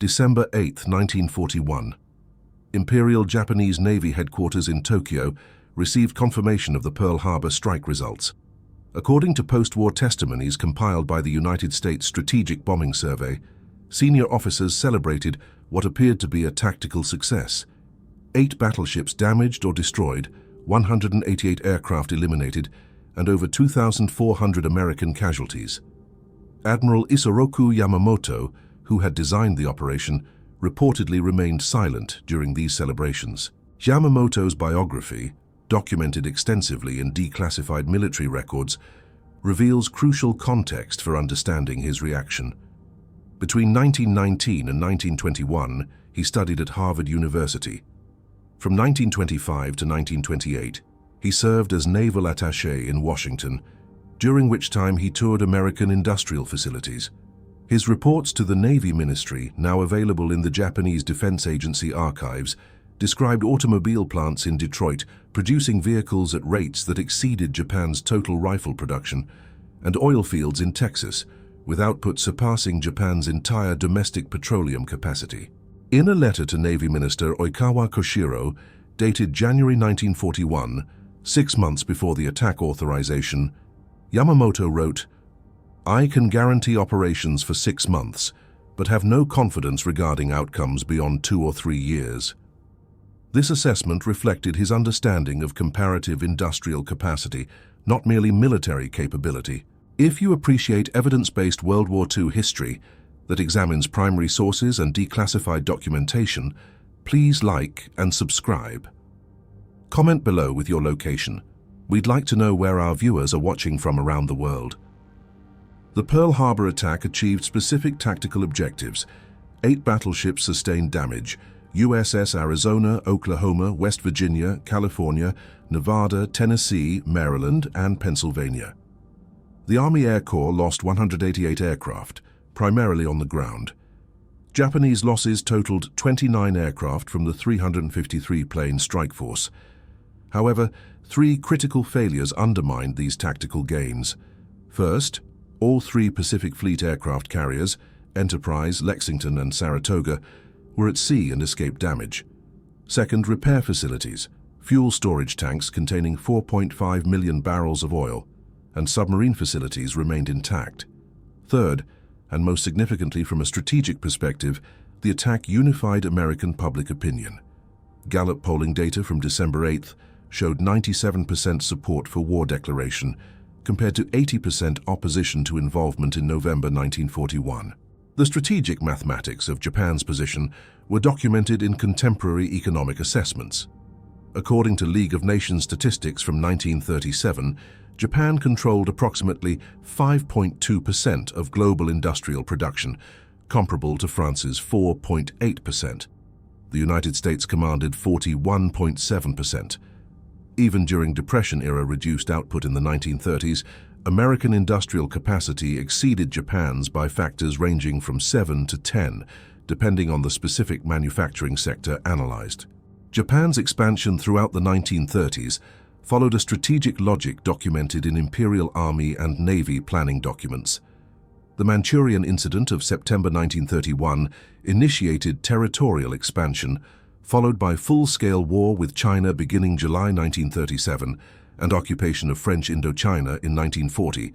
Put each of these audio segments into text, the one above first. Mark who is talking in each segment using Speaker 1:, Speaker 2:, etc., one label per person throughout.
Speaker 1: December 8, 1941. Imperial Japanese Navy headquarters in Tokyo received confirmation of the Pearl Harbor strike results. According to post-war testimonies compiled by the United States Strategic Bombing Survey, senior officers celebrated what appeared to be a tactical success. 8 battleships damaged or destroyed, 188 aircraft eliminated, and over 2,400 American casualties. Admiral Isoroku Yamamoto, who had designed the operation, reportedly remained silent during these celebrations. Yamamoto's biography, documented extensively in declassified military records, reveals crucial context for understanding his reaction. Between 1919 and 1921, he studied at Harvard University. From 1925 to 1928, he served as naval attaché in Washington, during which time he toured American industrial facilities. His reports to the Navy Ministry, now available in the Japanese Defense Agency archives, described automobile plants in Detroit producing vehicles at rates that exceeded Japan's total rifle production, and oil fields in Texas, with output surpassing Japan's entire domestic petroleum capacity. In a letter to Navy Minister Oikawa Koshiro, dated January 1941, 6 months before the attack authorization, Yamamoto wrote, "I can guarantee operations for 6 months, but have no confidence regarding outcomes beyond 2 or 3 years." This assessment reflected his understanding of comparative industrial capacity, not merely military capability. If you appreciate evidence-based World War II history that examines primary sources and declassified documentation, please like and subscribe. Comment below with your location. We'd like to know where our viewers are watching from around the world. The Pearl Harbor attack achieved specific tactical objectives. 8 battleships sustained damage: USS Arizona, Oklahoma, West Virginia, California, Nevada, Tennessee, Maryland, and Pennsylvania. The Army Air Corps lost 188 aircraft, primarily on the ground. Japanese losses totaled 29 aircraft from the 353-plane strike force. However, 3 critical failures undermined these tactical gains. First, all 3 Pacific Fleet aircraft carriers, Enterprise, Lexington, and Saratoga, were at sea and escaped damage. Second, repair facilities, fuel storage tanks containing 4.5 million barrels of oil, and submarine facilities remained intact. Third, and most significantly from a strategic perspective, the attack unified American public opinion. Gallup polling data from December 8th showed 97% support for war declaration, compared to 80% opposition to involvement in November 1941. The strategic mathematics of Japan's position were documented in contemporary economic assessments. According to League of Nations statistics from 1937, Japan controlled approximately 5.2% of global industrial production, comparable to France's 4.8%. The United States commanded 41.7%. Even during Depression-era reduced output in the 1930s, American industrial capacity exceeded Japan's by factors ranging from 7 to 10, depending on the specific manufacturing sector analyzed. Japan's expansion throughout the 1930s followed a strategic logic documented in Imperial Army and Navy planning documents. The Manchurian Incident of September 1931 initiated territorial expansion, followed by full-scale war with China beginning July 1937 and occupation of French Indochina in 1940.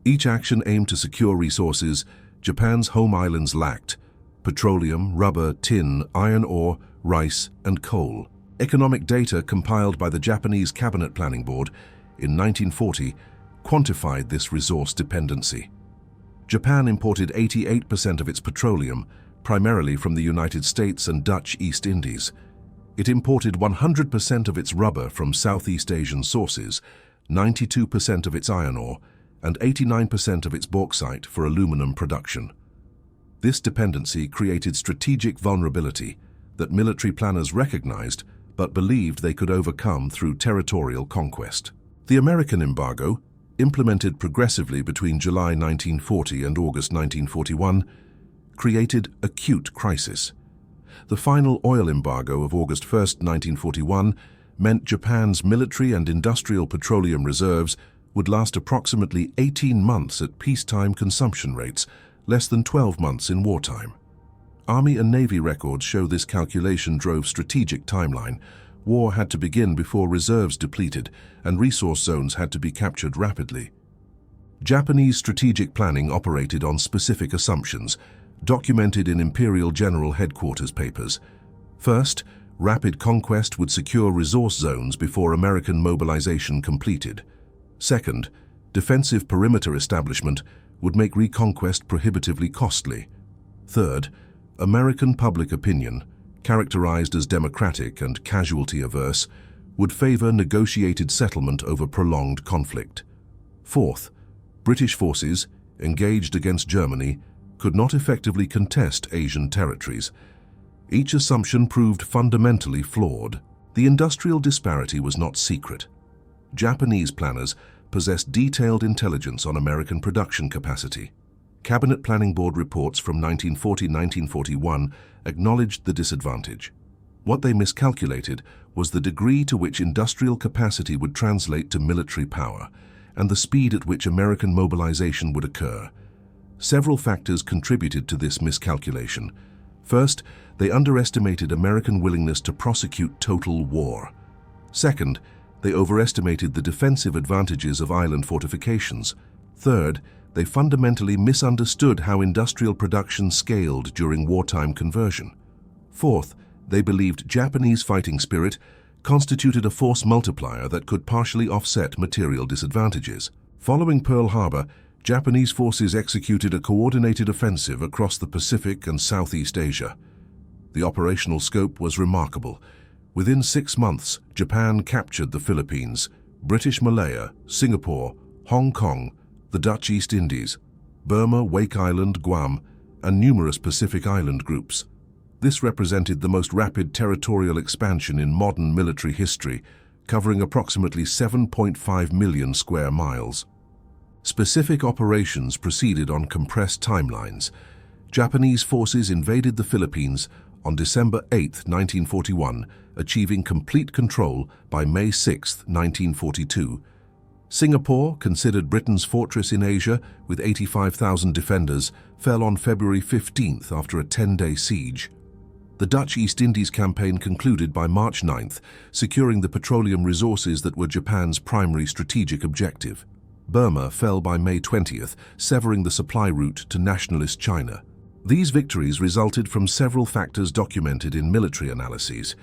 Speaker 1: Each action aimed to secure resources Japan's home islands lacked: petroleum, rubber, tin, iron ore, rice, and coal. Economic data compiled by the Japanese Cabinet Planning Board in 1940 quantified this resource dependency. Japan imported 88% of its petroleum, primarily from the United States and Dutch East Indies. It imported 100% of its rubber from Southeast Asian sources, 92% of its iron ore, and 89% of its bauxite for aluminum production. This dependency created strategic vulnerability that military planners recognized but believed they could overcome through territorial conquest. The American embargo, implemented progressively between July 1940 and August 1941, created acute crisis. The final oil embargo of August 1, 1941, meant Japan's military and industrial petroleum reserves would last approximately 18 months at peacetime consumption rates, less than 12 months in wartime. Army and Navy records show this calculation drove strategic timeline. War had to begin before reserves depleted, and resource zones had to be captured rapidly. Japanese strategic planning operated on specific assumptions, documented in Imperial General Headquarters papers. First, rapid conquest would secure resource zones before American mobilization completed. Second, defensive perimeter establishment would make reconquest prohibitively costly. Third, American public opinion, characterized as democratic and casualty-averse, would favor negotiated settlement over prolonged conflict. Fourth, British forces, engaged against Germany, could not effectively contest Asian territories. Each assumption proved fundamentally flawed. The industrial disparity was not secret. Japanese planners possessed detailed intelligence on American production capacity. Cabinet Planning Board reports from 1940-1941 acknowledged the disadvantage. What they miscalculated was the degree to which industrial capacity would translate to military power, and the speed at which American mobilization would occur. Several factors contributed to this miscalculation. First, they underestimated American willingness to prosecute total war. Second, they overestimated the defensive advantages of island fortifications. Third, they fundamentally misunderstood how industrial production scaled during wartime conversion. Fourth, they believed Japanese fighting spirit constituted a force multiplier that could partially offset material disadvantages. Following Pearl Harbor, Japanese forces executed a coordinated offensive across the Pacific and Southeast Asia. The operational scope was remarkable. Within 6 months, Japan captured the Philippines, British Malaya, Singapore, Hong Kong, the Dutch East Indies, Burma, Wake Island, Guam, and numerous Pacific island groups. This represented the most rapid territorial expansion in modern military history, covering approximately 7.5 million square miles. Specific operations proceeded on compressed timelines. Japanese forces invaded the Philippines on December 8, 1941, achieving complete control by May 6, 1942. Singapore, considered Britain's fortress in Asia with 85,000 defenders, fell on February 15th after a 10-day siege. The Dutch East Indies campaign concluded by March 9th, securing the petroleum resources that were Japan's primary strategic objective. Burma fell by May 20th, severing the supply route to nationalist China. These victories resulted from several factors documented in military analyses.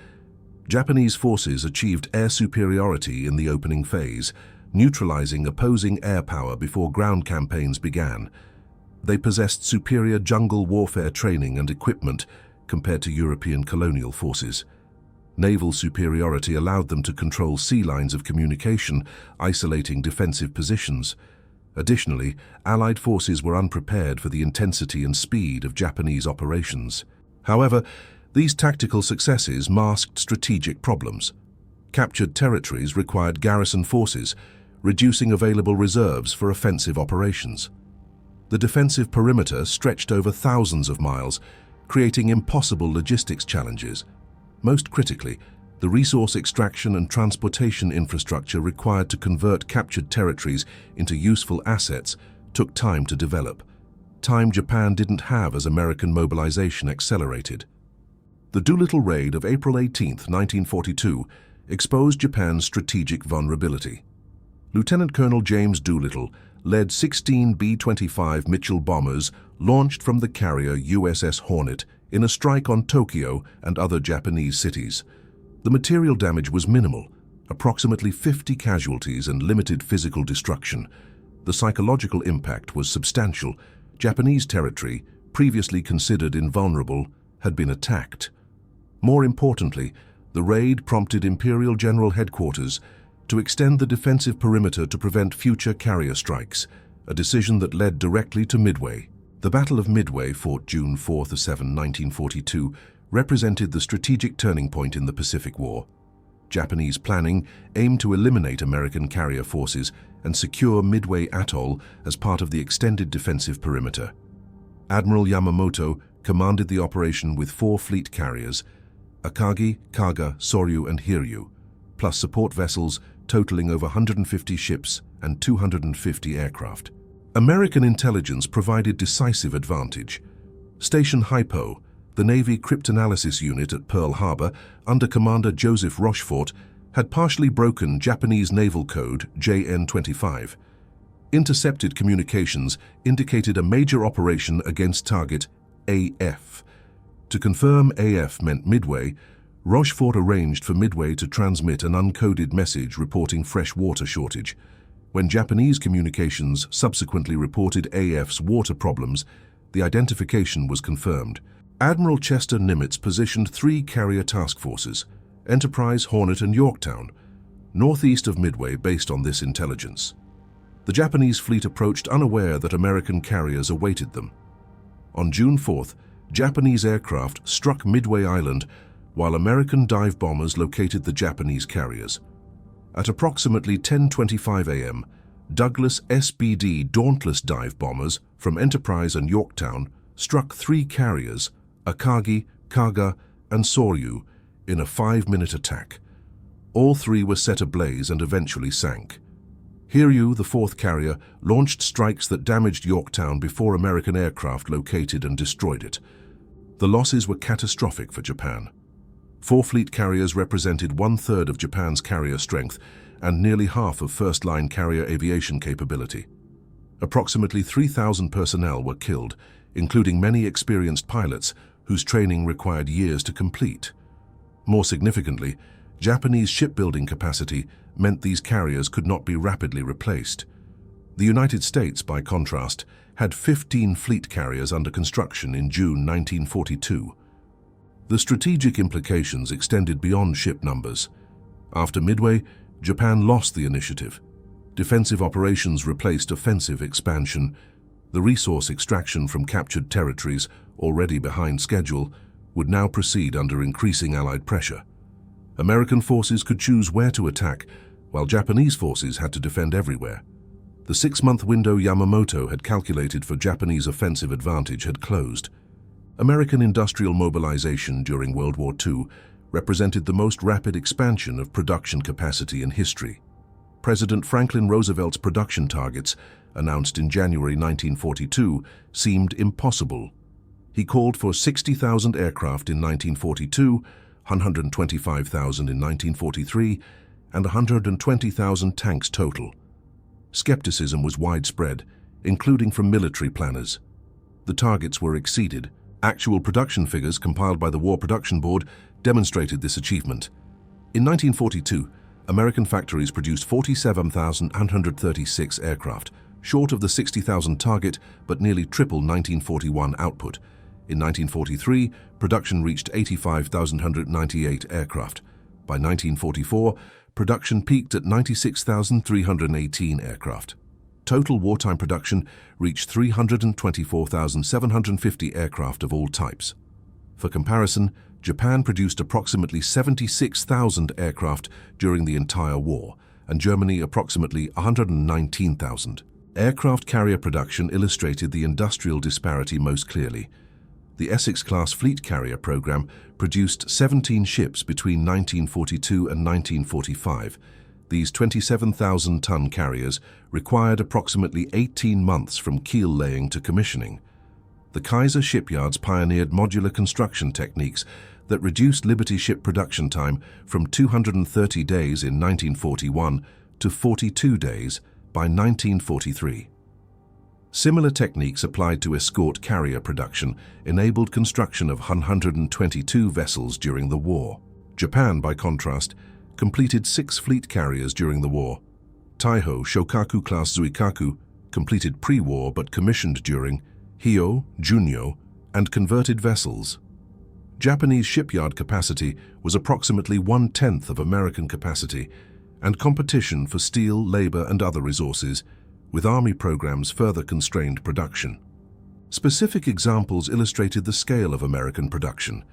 Speaker 1: Japanese forces achieved air superiority in the opening phase, neutralizing opposing air power before ground campaigns began. They possessed superior jungle warfare training and equipment compared to European colonial forces. Naval superiority allowed them to control sea lines of communication, isolating defensive positions. Additionally, Allied forces were unprepared for the intensity and speed of Japanese operations. However, these tactical successes masked strategic problems. Captured territories required garrison forces, reducing available reserves for offensive operations. The defensive perimeter stretched over thousands of miles, creating impossible logistics challenges. Most critically, the resource extraction and transportation infrastructure required to convert captured territories into useful assets took time to develop, time Japan didn't have as American mobilization accelerated. The Doolittle raid of April 18, 1942, exposed Japan's strategic vulnerability. Lieutenant Colonel James Doolittle led 16 B-25 Mitchell bombers launched from the carrier USS Hornet in a strike on Tokyo and other Japanese cities. The material damage was minimal, approximately 50 casualties and limited physical destruction. The psychological impact was substantial. Japanese territory, previously considered invulnerable, had been attacked. More importantly, the raid prompted Imperial General Headquarters to extend the defensive perimeter to prevent future carrier strikes, a decision that led directly to Midway. The Battle of Midway, fought June 4-7, 1942, represented the strategic turning point in the Pacific War. Japanese planning aimed to eliminate American carrier forces and secure Midway Atoll as part of the extended defensive perimeter. Admiral Yamamoto commanded the operation with 4 fleet carriers, Akagi, Kaga, Soryu, and Hiryu, plus support vessels totaling over 150 ships and 250 aircraft. American intelligence provided decisive advantage. Station Hypo, The Navy Cryptanalysis Unit at Pearl Harbor, under Commander Joseph Rochefort, had partially broken Japanese naval code JN-25. Intercepted communications indicated a major operation against target AF. To confirm AF meant Midway, Rochefort arranged for Midway to transmit an uncoded message reporting fresh water shortage. When Japanese communications subsequently reported AF's water problems, the identification was confirmed. Admiral Chester Nimitz positioned 3 carrier task forces, Enterprise, Hornet, and Yorktown, northeast of Midway based on this intelligence. The Japanese fleet approached unaware that American carriers awaited them. On June 4th, Japanese aircraft struck Midway Island while American dive bombers located the Japanese carriers. At approximately 10:25 a.m., Douglas SBD Dauntless dive bombers from Enterprise and Yorktown struck 3 carriers, Akagi, Kaga, and Soryu, in a 5-minute attack. All 3 were set ablaze and eventually sank. Hiryu, the 4th carrier, launched strikes that damaged Yorktown before American aircraft located and destroyed it. The losses were catastrophic for Japan. 4 fleet carriers represented 1/3 of Japan's carrier strength and nearly half of first-line carrier aviation capability. Approximately 3,000 personnel were killed, including many experienced pilots whose training required years to complete. More significantly, Japanese shipbuilding capacity meant these carriers could not be rapidly replaced. The United States, by contrast, had 15 fleet carriers under construction in June 1942. The strategic implications extended beyond ship numbers. After Midway, Japan lost the initiative. Defensive operations replaced offensive expansion. The resource extraction from captured territories, already behind schedule, would now proceed under increasing Allied pressure. American forces could choose where to attack, while Japanese forces had to defend everywhere. The 6-month window Yamamoto had calculated for Japanese offensive advantage had closed. American industrial mobilization during World War II represented the most rapid expansion of production capacity in history. President Franklin Roosevelt's production targets, announced in January 1942, seemed impossible. He called for 60,000 aircraft in 1942, 125,000 in 1943, and 120,000 tanks total. Skepticism was widespread, including from military planners. The targets were exceeded. Actual production figures compiled by the War Production Board demonstrated this achievement. In 1942, American factories produced 47,136 aircraft, short of the 60,000 target, but nearly triple 1941 output. In 1943, production reached 85,198 aircraft. By 1944, production peaked at 96,318 aircraft. Total wartime production reached 324,750 aircraft of all types. For comparison, Japan produced approximately 76,000 aircraft during the entire war, and Germany approximately 119,000. Aircraft carrier production illustrated the industrial disparity most clearly. The Essex-class fleet carrier program produced 17 ships between 1942 and 1945. These 27,000-ton carriers required approximately 18 months from keel laying to commissioning. The Kaiser shipyards pioneered modular construction techniques that reduced Liberty ship production time from 230 days in 1941 to 42 days by 1943. Similar techniques applied to escort carrier production enabled construction of 122 vessels during the war. Japan, by contrast, completed 6 fleet carriers during the war. Taiho Shokaku-class Zuikaku, completed pre-war but commissioned during, Hio, Junyo, and converted vessels. Japanese shipyard capacity was approximately 1/10 of American capacity, and competition for steel, labor, and other resources, with Army programs further constrained production. Specific examples illustrated the scale of American production.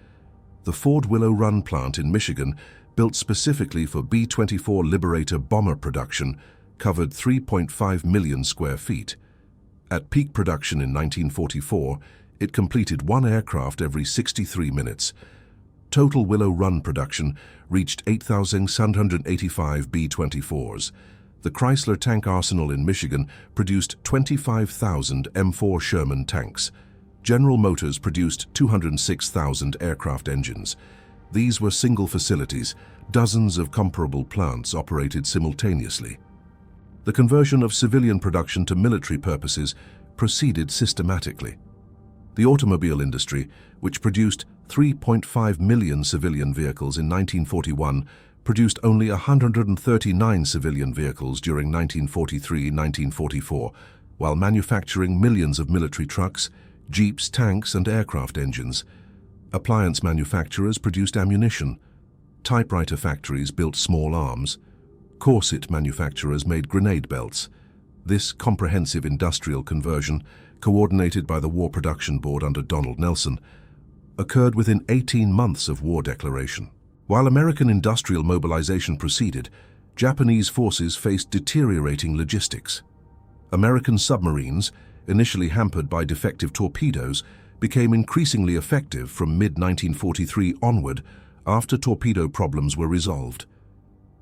Speaker 1: The Ford Willow Run plant in Michigan, built specifically for B-24 Liberator bomber production, covered 3.5 million square feet. At peak production in 1944, it completed 1 aircraft every 63 minutes. Total Willow Run production reached 8,685 B-24s. The Chrysler Tank Arsenal in Michigan produced 25,000 M4 Sherman tanks. General Motors produced 206,000 aircraft engines. These were single facilities. Dozens of comparable plants operated simultaneously. The conversion of civilian production to military purposes proceeded systematically. The automobile industry, which produced 3.5 million civilian vehicles in 1941, produced only 139 civilian vehicles during 1943-1944, while manufacturing millions of military trucks, jeeps, tanks, and aircraft engines. Appliance manufacturers produced ammunition. Typewriter factories built small arms. Corset manufacturers made grenade belts. This comprehensive industrial conversion, coordinated by the War Production Board under Donald Nelson, occurred within 18 months of war declaration. While American industrial mobilization proceeded, Japanese forces faced deteriorating logistics. American submarines, initially hampered by defective torpedoes, became increasingly effective from mid-1943 onward after torpedo problems were resolved.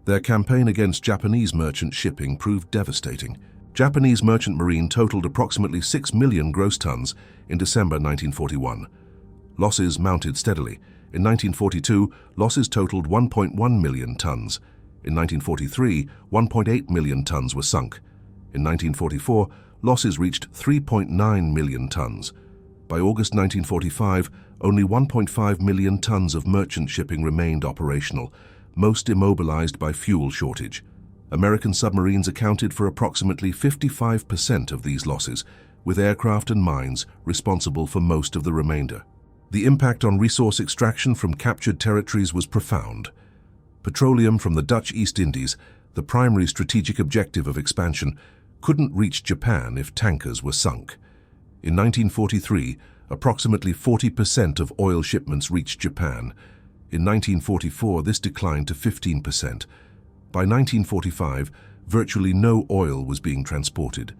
Speaker 1: Their campaign against Japanese merchant shipping proved devastating. Japanese merchant marine totaled approximately 6 million gross tons in December 1941. Losses mounted steadily. In 1942, losses totaled 1.1 million tons. In 1943, 1.8 million tons were sunk. In 1944, losses reached 3.9 million tons. By August 1945, only 1.5 million tons of merchant shipping remained operational, most immobilized by fuel shortage. American submarines accounted for approximately 55% of these losses, with aircraft and mines responsible for most of the remainder. The impact on resource extraction from captured territories was profound. Petroleum from the Dutch East Indies, the primary strategic objective of expansion, couldn't reach Japan if tankers were sunk. In 1943, approximately 40% of oil shipments reached Japan. In 1944, this declined to 15%. By 1945, virtually no oil was being transported.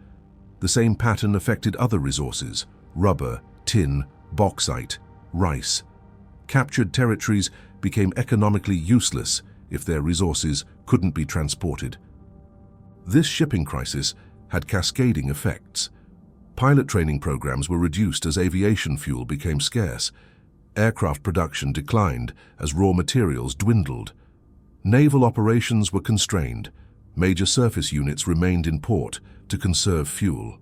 Speaker 1: The same pattern affected other resources: rubber, tin, bauxite, rice. Captured territories became economically useless if their resources couldn't be transported. This shipping crisis had cascading effects. Pilot training programs were reduced as aviation fuel became scarce. Aircraft production declined as raw materials dwindled. Naval operations were constrained. Major surface units remained in port to conserve fuel.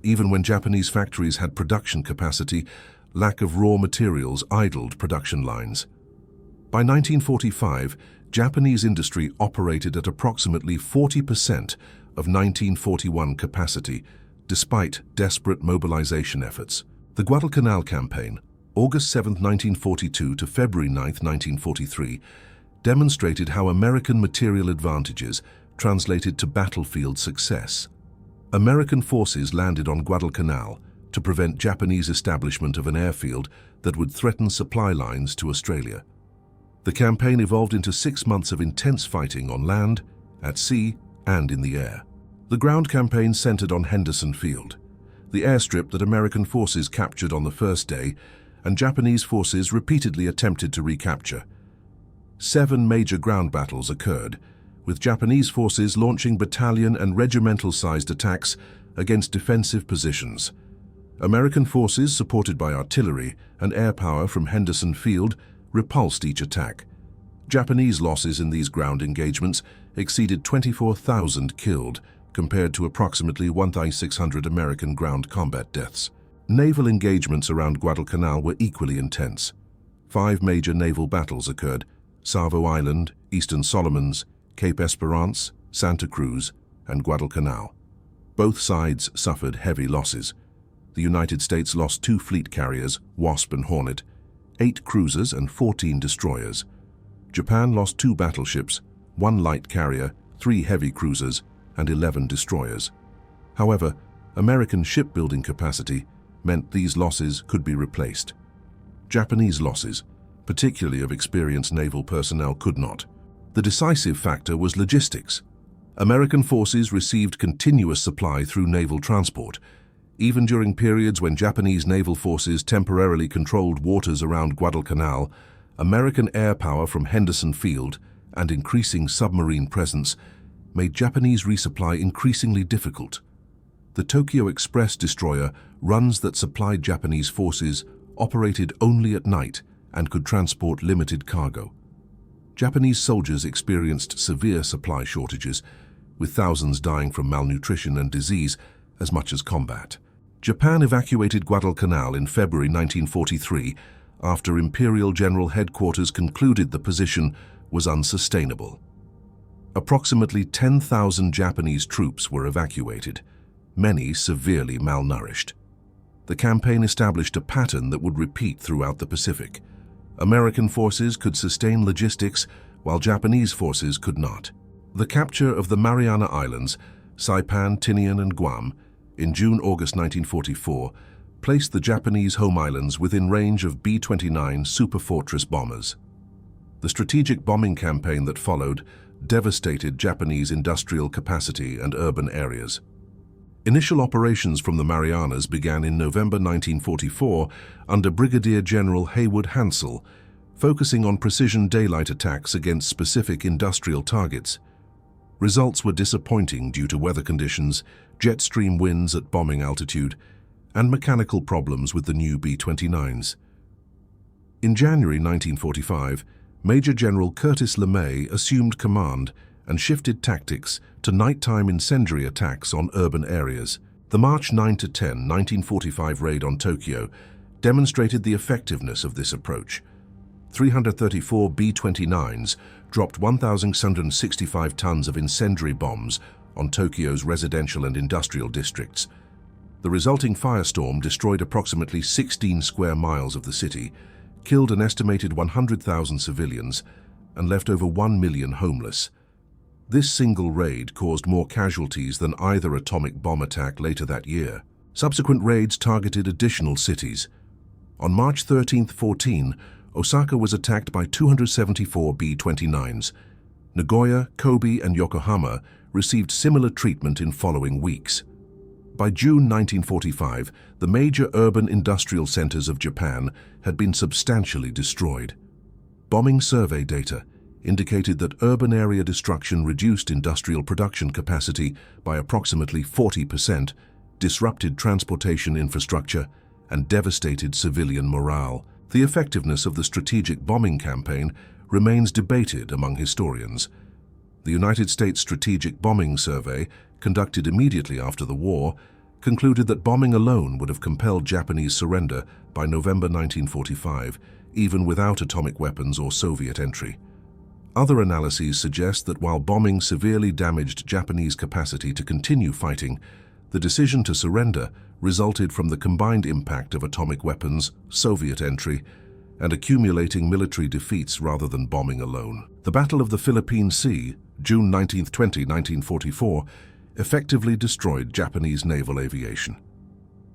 Speaker 1: Even when Japanese factories had production capacity, lack of raw materials idled production lines. By 1945, Japanese industry operated at approximately 40% of 1941 capacity, despite desperate mobilization efforts. The Guadalcanal campaign, August 7, 1942 to February 9, 1943, demonstrated how American material advantages translated to battlefield success. American forces landed on Guadalcanal to prevent Japanese establishment of an airfield that would threaten supply lines to Australia. The campaign evolved into 6 months of intense fighting on land, at sea, and in the air. The ground campaign centered on Henderson Field, the airstrip that American forces captured on the first day and Japanese forces repeatedly attempted to recapture. 7 major ground battles occurred, with Japanese forces launching battalion and regimental-sized attacks against defensive positions. American forces, supported by artillery and air power from Henderson Field, repulsed each attack. Japanese losses in these ground engagements exceeded 24,000 killed, compared to approximately 1,600 American ground combat deaths. Naval engagements around Guadalcanal were equally intense. 5 major naval battles occurred: Savo Island, Eastern Solomons, Cape Esperance, Santa Cruz, and Guadalcanal. Both sides suffered heavy losses. The United States lost 2 fleet carriers, Wasp and Hornet, 8 cruisers and 14 destroyers. Japan lost 2 battleships, 1 light carrier, 3 heavy cruisers, and 11 destroyers. However, American shipbuilding capacity meant these losses could be replaced. Japanese losses, particularly of experienced naval personnel, could not. The decisive factor was logistics. American forces received continuous supply through naval transport. Even during periods when Japanese naval forces temporarily controlled waters around Guadalcanal, American air power from Henderson Field and increasing submarine presence made Japanese resupply increasingly difficult. The Tokyo Express destroyer, runs that supplied Japanese forces, operated only at night and could transport limited cargo. Japanese soldiers experienced severe supply shortages, with thousands dying from malnutrition and disease as much as combat. Japan evacuated Guadalcanal in February 1943 after Imperial General Headquarters concluded the position was unsustainable. Approximately 10,000 Japanese troops were evacuated, many severely malnourished. The campaign established a pattern that would repeat throughout the Pacific. American forces could sustain logistics, while Japanese forces could not. The capture of the Mariana Islands, Saipan, Tinian, and Guam, in June-August 1944, placed the Japanese home islands within range of B-29 Superfortress bombers. The strategic bombing campaign that followed devastated Japanese industrial capacity and urban areas. Initial operations from the Marianas began in November 1944 under Brigadier General Haywood Hansell, focusing on precision daylight attacks against specific industrial targets. Results were disappointing due to weather conditions, jet stream winds at bombing altitude, and mechanical problems with the new B-29s. In January 1945, Major General Curtis LeMay assumed command and shifted tactics to nighttime incendiary attacks on urban areas. The March 9-10, 1945 raid on Tokyo demonstrated the effectiveness of this approach. 334 B-29s dropped 1,665 tons of incendiary bombs on Tokyo's residential and industrial districts. The resulting firestorm destroyed approximately 16 square miles of the city, killed an estimated 100,000 civilians, and left over 1 million homeless. This single raid caused more casualties than either atomic bomb attack later that year. Subsequent raids targeted additional cities. On March 13-14, Osaka was attacked by 274 B-29s. Nagoya, Kobe, and Yokohama received similar treatment in following weeks. By June 1945, the major urban industrial centers of Japan had been substantially destroyed. Bombing survey data indicated that urban area destruction reduced industrial production capacity by approximately 40%, disrupted transportation infrastructure, and devastated civilian morale. The effectiveness of the strategic bombing campaign remains debated among historians. The United States Strategic Bombing Survey, conducted immediately after the war, concluded that bombing alone would have compelled Japanese surrender by November 1945, even without atomic weapons or Soviet entry. Other analyses suggest that while bombing severely damaged Japanese capacity to continue fighting, the decision to surrender resulted from the combined impact of atomic weapons, Soviet entry, and accumulating military defeats rather than bombing alone. The Battle of the Philippine Sea, June 19-20, 1944, effectively destroyed Japanese naval aviation.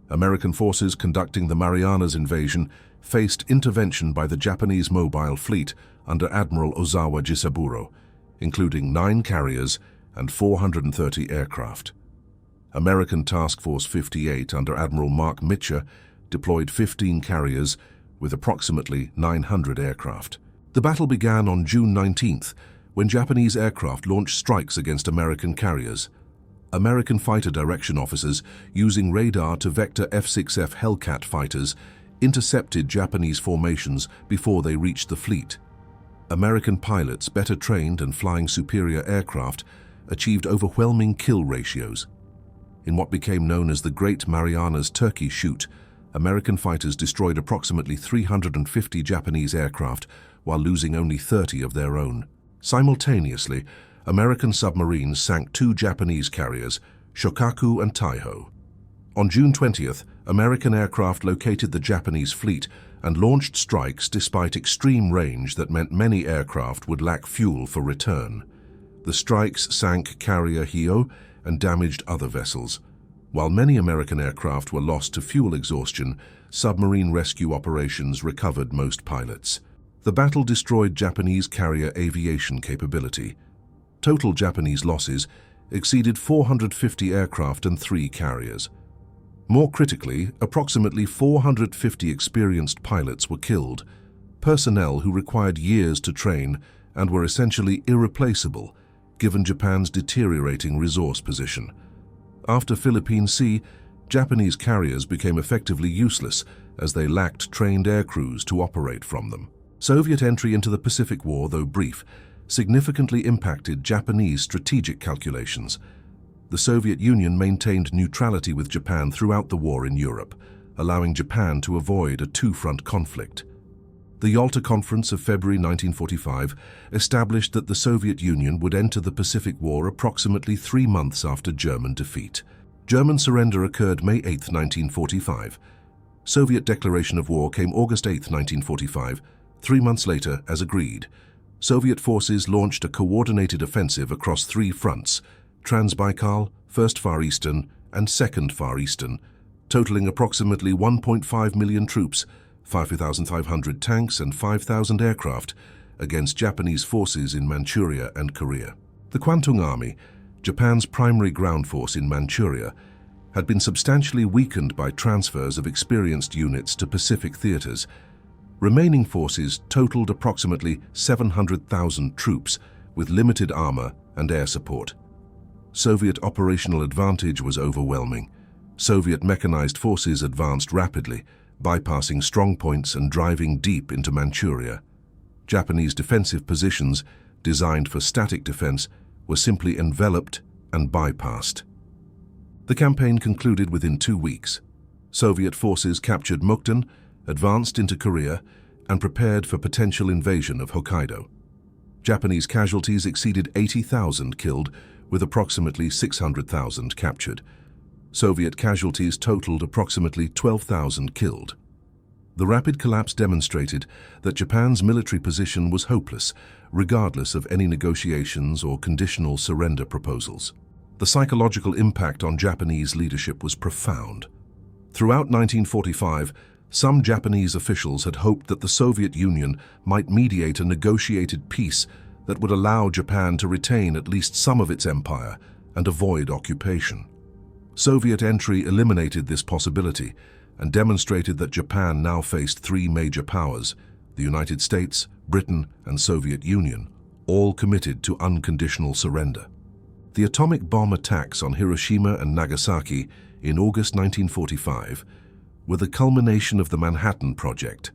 Speaker 1: American forces conducting the Marianas invasion faced intervention by the Japanese mobile fleet under Admiral Ozawa Jisaburo, including 9 carriers and 430 aircraft. American Task Force 58 under Admiral Mark Mitcher deployed 15 carriers with approximately 900 aircraft. The battle began on June 19th, when Japanese aircraft launched strikes against American carriers. American fighter direction officers, using radar to vector F-6F Hellcat fighters, intercepted Japanese formations before they reached the fleet. American pilots, better trained and flying superior aircraft, achieved overwhelming kill ratios. In what became known as the Great Marianas Turkey Shoot, American fighters destroyed approximately 350 Japanese aircraft while losing only 30 of their own. Simultaneously, American submarines sank 2 Japanese carriers, Shokaku and Taiho. On June 20th, American aircraft located the Japanese fleet and launched strikes despite extreme range that meant many aircraft would lack fuel for return. The strikes sank carrier Hio and damaged other vessels. While many American aircraft were lost to fuel exhaustion, submarine rescue operations recovered most pilots. The battle destroyed Japanese carrier aviation capability. Total Japanese losses exceeded 450 aircraft and 3 carriers. More critically, approximately 450 experienced pilots were killed, personnel who required years to train and were essentially irreplaceable given Japan's deteriorating resource position. After Philippine Sea, Japanese carriers became effectively useless as they lacked trained air crews to operate from them. Soviet entry into the Pacific War, though brief, significantly impacted Japanese strategic calculations. The Soviet Union maintained neutrality with Japan throughout the war in Europe, allowing Japan to avoid a two-front conflict. The Yalta Conference of February 1945 established that the Soviet Union would enter the Pacific War approximately 3 months after German defeat. German surrender occurred May 8, 1945. Soviet declaration of war came August 8, 1945, 3 months later, as agreed. Soviet forces launched a coordinated offensive across 3 fronts: Transbaikal, First Far Eastern, and Second Far Eastern, totaling approximately 1.5 million troops, 5,500 tanks and 5,000 aircraft, against Japanese forces in Manchuria and Korea. The Kwantung Army, Japan's primary ground force in Manchuria, had been substantially weakened by transfers of experienced units to Pacific theaters. Remaining forces totaled approximately 700,000 troops with limited armor and air support. Soviet operational advantage was overwhelming. Soviet mechanized forces advanced rapidly, bypassing strongpoints and driving deep into Manchuria. Japanese defensive positions, designed for static defense, were simply enveloped and bypassed. The campaign concluded within 2 weeks. Soviet forces captured Mukden, advanced into Korea, and prepared for potential invasion of Hokkaido. Japanese casualties exceeded 80,000 killed, with approximately 600,000 captured. Soviet casualties totaled approximately 12,000 killed. The rapid collapse demonstrated that Japan's military position was hopeless, regardless of any negotiations or conditional surrender proposals. The psychological impact on Japanese leadership was profound. Throughout 1945, some Japanese officials had hoped that the Soviet Union might mediate a negotiated peace that would allow Japan to retain at least some of its empire and avoid occupation. Soviet entry eliminated this possibility and demonstrated that Japan now faced 3 major powers, the United States, Britain, and Soviet Union, all committed to unconditional surrender. The atomic bomb attacks on Hiroshima and Nagasaki in August 1945 were the culmination of the Manhattan Project,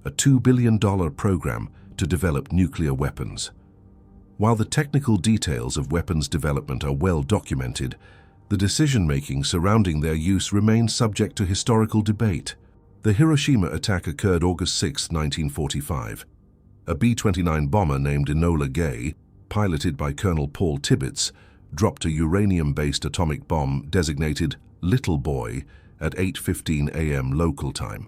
Speaker 1: a $2 billion program to develop nuclear weapons. While the technical details of weapons development are well documented, the decision-making surrounding their use remains subject to historical debate. The Hiroshima attack occurred August 6, 1945. A B-29 bomber named Enola Gay, piloted by Colonel Paul Tibbets, dropped a uranium-based atomic bomb designated Little Boy at 8:15 a.m. local time.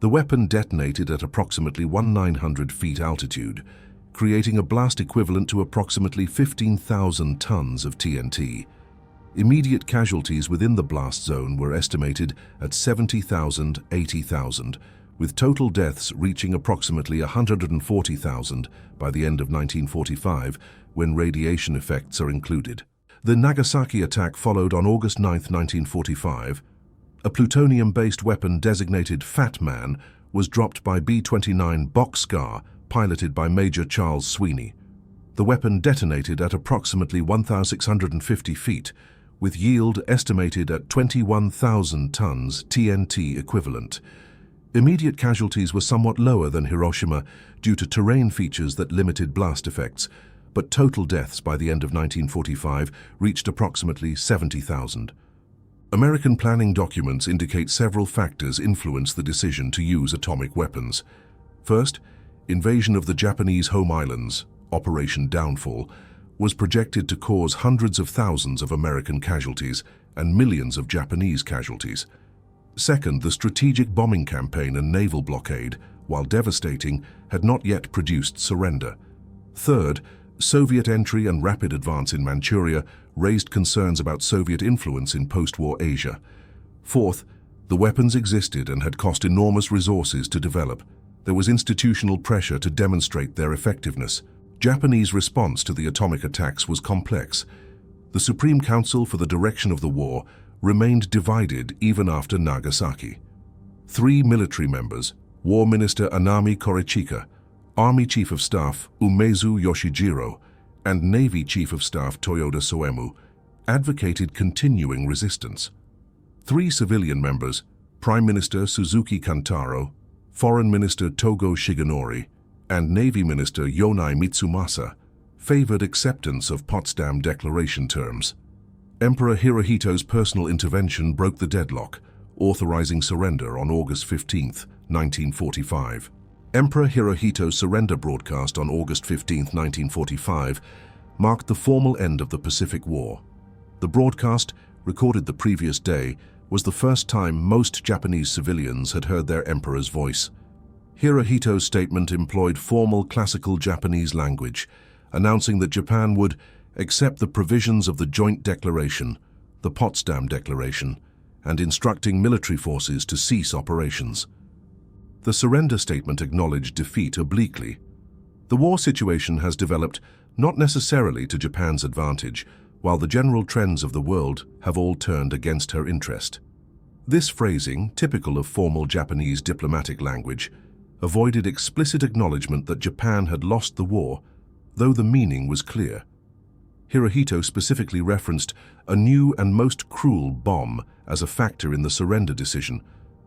Speaker 1: The weapon detonated at approximately 1,900 feet altitude, creating a blast equivalent to approximately 15,000 tons of TNT. Immediate casualties within the blast zone were estimated at 70,000, 80,000, with total deaths reaching approximately 140,000 by the end of 1945, when radiation effects are included. The Nagasaki attack followed on August 9, 1945. A plutonium-based weapon designated Fat Man was dropped by B-29 Bockscar, piloted by Major Charles Sweeney. The weapon detonated at approximately 1,650 feet, with yield estimated at 21,000 tons TNT equivalent. Immediate casualties were somewhat lower than Hiroshima due to terrain features that limited blast effects, but total deaths by the end of 1945 reached approximately 70,000. American planning documents indicate several factors influenced the decision to use atomic weapons. First, invasion of the Japanese home islands, Operation Downfall, was projected to cause hundreds of thousands of American casualties and millions of Japanese casualties. Second, the strategic bombing campaign and naval blockade, while devastating, had not yet produced surrender. Third, Soviet entry and rapid advance in Manchuria raised concerns about Soviet influence in post-war Asia. Fourth, the weapons existed and had cost enormous resources to develop. There was institutional pressure to demonstrate their effectiveness. Japanese response to the atomic attacks was complex. The Supreme Council for the Direction of the War remained divided even after Nagasaki. 3 military members, War Minister Anami Korichika, Army Chief of Staff Umezu Yoshijiro, and Navy Chief of Staff Toyoda Soemu, advocated continuing resistance. 3 civilian members, Prime Minister Suzuki Kantaro, Foreign Minister Togo Shigenori, and Navy Minister Yonai Mitsumasa, favored acceptance of Potsdam Declaration terms. Emperor Hirohito's personal intervention broke the deadlock, authorizing surrender on August 15, 1945. Emperor Hirohito's surrender broadcast on August 15, 1945, marked the formal end of the Pacific War. The broadcast, recorded the previous day, was the first time most Japanese civilians had heard their emperor's voice. Hirohito's statement employed formal classical Japanese language, announcing that Japan would accept the provisions of the Joint Declaration, the Potsdam Declaration, and instructing military forces to cease operations. The surrender statement acknowledged defeat obliquely. The war situation has developed not necessarily to Japan's advantage, while the general trends of the world have all turned against her interest. This phrasing, typical of formal Japanese diplomatic language, avoided explicit acknowledgement that Japan had lost the war, though the meaning was clear. Hirohito specifically referenced a new and most cruel bomb as a factor in the surrender decision,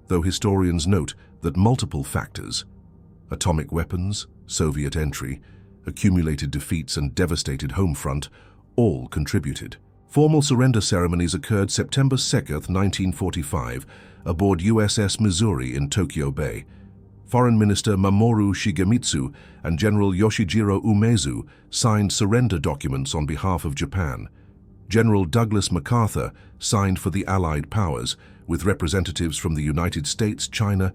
Speaker 1: though historians note that multiple factors — atomic weapons, Soviet entry, accumulated defeats and devastated home front — all contributed. Formal surrender ceremonies occurred September 2, 1945, aboard USS Missouri in Tokyo Bay. Foreign Minister Mamoru Shigemitsu and General Yoshijiro Umezu signed surrender documents on behalf of Japan. General Douglas MacArthur signed for the Allied powers, with representatives from the United States, China,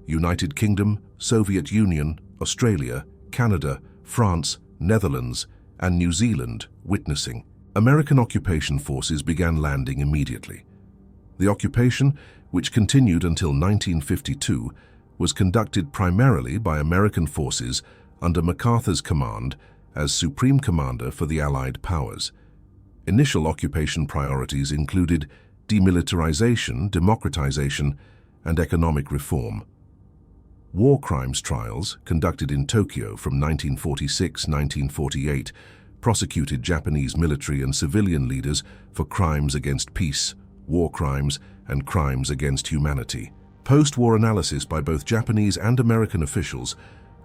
Speaker 1: United Kingdom, Soviet Union, Australia, Canada, France, Netherlands, and New Zealand witnessing. American occupation forces began landing immediately. The occupation, which continued until 1952, was conducted primarily by American forces under MacArthur's command as Supreme Commander for the Allied powers. Initial occupation priorities included demilitarization, democratization, and economic reform. War crimes trials, conducted in Tokyo from 1946-1948, prosecuted Japanese military and civilian leaders for crimes against peace, war crimes, and crimes against humanity. Post-war analysis by both Japanese and American officials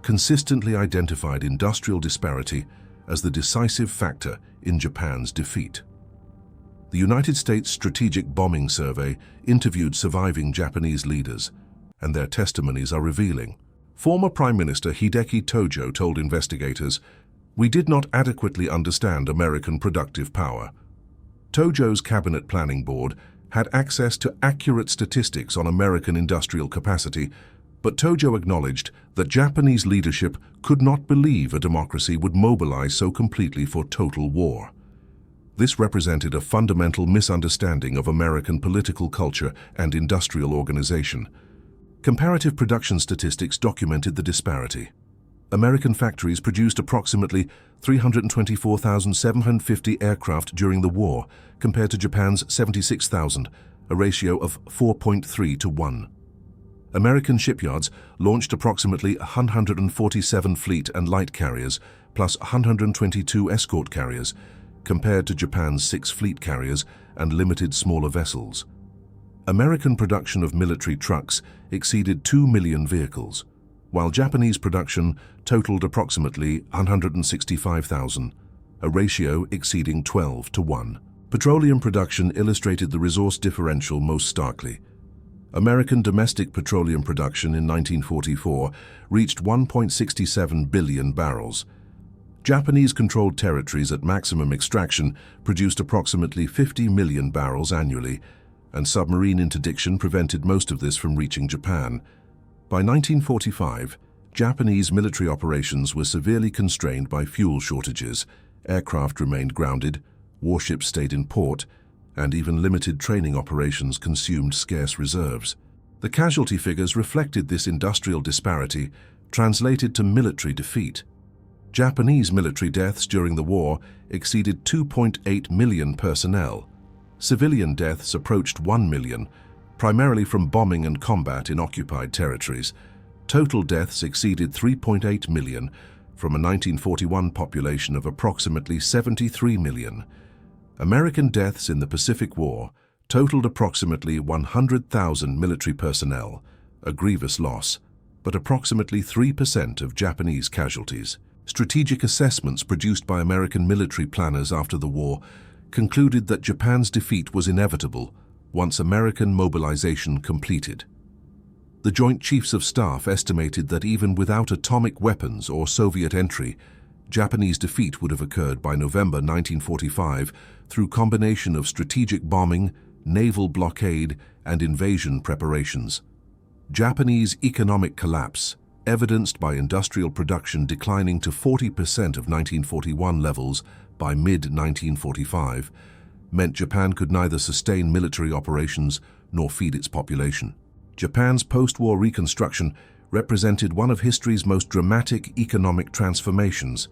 Speaker 1: consistently identified industrial disparity as the decisive factor in Japan's defeat. The United States Strategic Bombing Survey interviewed surviving Japanese leaders, and their testimonies are revealing. Former Prime Minister Hideki Tojo told investigators, "We did not adequately understand American productive power." Tojo's Cabinet Planning Board had access to accurate statistics on American industrial capacity, but Tojo acknowledged that Japanese leadership could not believe a democracy would mobilize so completely for total war. This represented a fundamental misunderstanding of American political culture and industrial organization. Comparative production statistics documented the disparity. American factories produced approximately 324,750 aircraft during the war, compared to Japan's 76,000, a ratio of 4.3 to 1. American shipyards launched approximately 147 fleet and light carriers, plus 122 escort carriers, compared to Japan's 6 fleet carriers and limited smaller vessels. American production of military trucks exceeded 2 million vehicles, while Japanese production totaled approximately 165,000, a ratio exceeding 12 to 1. Petroleum production illustrated the resource differential most starkly. American domestic petroleum production in 1944 reached 1.67 billion barrels. Japanese-controlled territories at maximum extraction produced approximately 50 million barrels annually, and submarine interdiction prevented most of this from reaching Japan. By 1945, Japanese military operations were severely constrained by fuel shortages, aircraft remained grounded, warships stayed in port, and even limited training operations consumed scarce reserves. The casualty figures reflected this industrial disparity, translated to military defeat. Japanese military deaths during the war exceeded 2.8 million personnel. Civilian deaths approached 1 million, primarily from bombing and combat in occupied territories. Total deaths exceeded 3.8 million from a 1941 population of approximately 73 million. American deaths in the Pacific War totaled approximately 100,000 military personnel, a grievous loss, but approximately 3% of Japanese casualties. Strategic assessments produced by American military planners after the war concluded that Japan's defeat was inevitable once American mobilization completed. The Joint Chiefs of Staff estimated that even without atomic weapons or Soviet entry, Japanese defeat would have occurred by November 1945 through combination of strategic bombing, naval blockade, and invasion preparations. Japanese economic collapse, evidenced by industrial production declining to 40% of 1941 levels by mid-1945, meant Japan could neither sustain military operations nor feed its population. Japan's post-war reconstruction represented one of history's most dramatic economic transformations.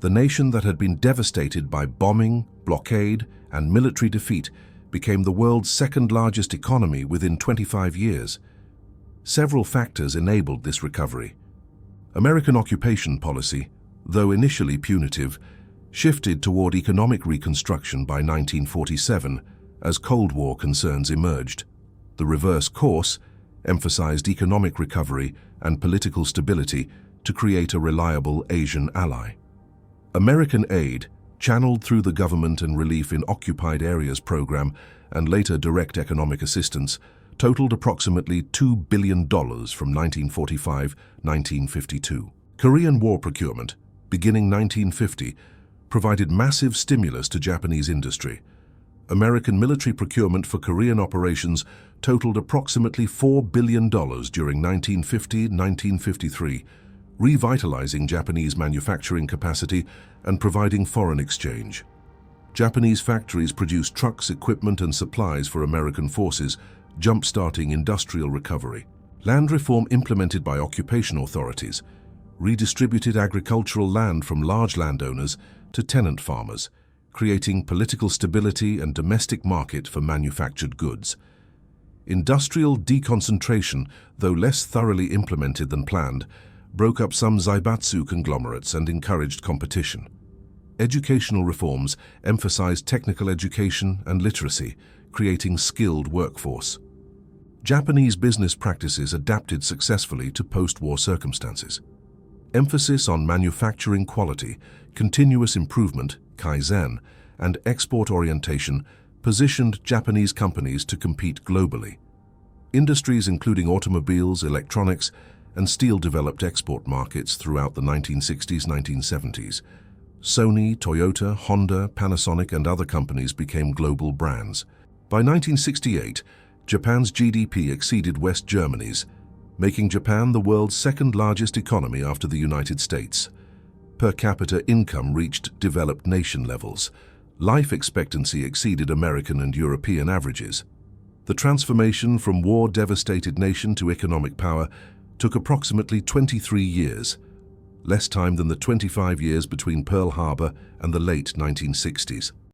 Speaker 1: The nation that had been devastated by bombing, blockade, and military defeat became the world's second-largest economy within 25 years. Several factors enabled this recovery. American occupation policy, though initially punitive, shifted toward economic reconstruction by 1947 as Cold War concerns emerged. The reverse course emphasized economic recovery and political stability to create a reliable Asian ally. American aid, channeled through the Government and Relief in Occupied Areas program and later direct economic assistance, totaled approximately $2 billion from 1945-1952. Korean War procurement, beginning 1950, provided massive stimulus to Japanese industry. American military procurement for Korean operations totaled approximately $4 billion during 1950-1953, revitalizing Japanese manufacturing capacity and providing foreign exchange. Japanese factories produced trucks, equipment, and supplies for American forces, jump-starting industrial recovery. Land reform implemented by occupation authorities redistributed agricultural land from large landowners to tenant farmers, creating political stability and domestic market for manufactured goods. Industrial deconcentration, though less thoroughly implemented than planned, broke up some zaibatsu conglomerates and encouraged competition. Educational reforms emphasized technical education and literacy, creating skilled workforce. Japanese business practices adapted successfully to post-war circumstances. Emphasis on manufacturing quality, continuous improvement, kaizen, and export orientation positioned Japanese companies to compete globally. Industries including automobiles, electronics, and steel developed export markets throughout the 1960s-1970s. Sony, Toyota, Honda, Panasonic, and other companies became global brands. By 1968, Japan's GDP exceeded West Germany's, making Japan the world's second-largest economy after the United States. Per capita income reached developed nation levels. Life expectancy exceeded American and European averages. The transformation from war-devastated nation to economic power took approximately 23 years, less time than the 25 years between Pearl Harbor and the late 1960s.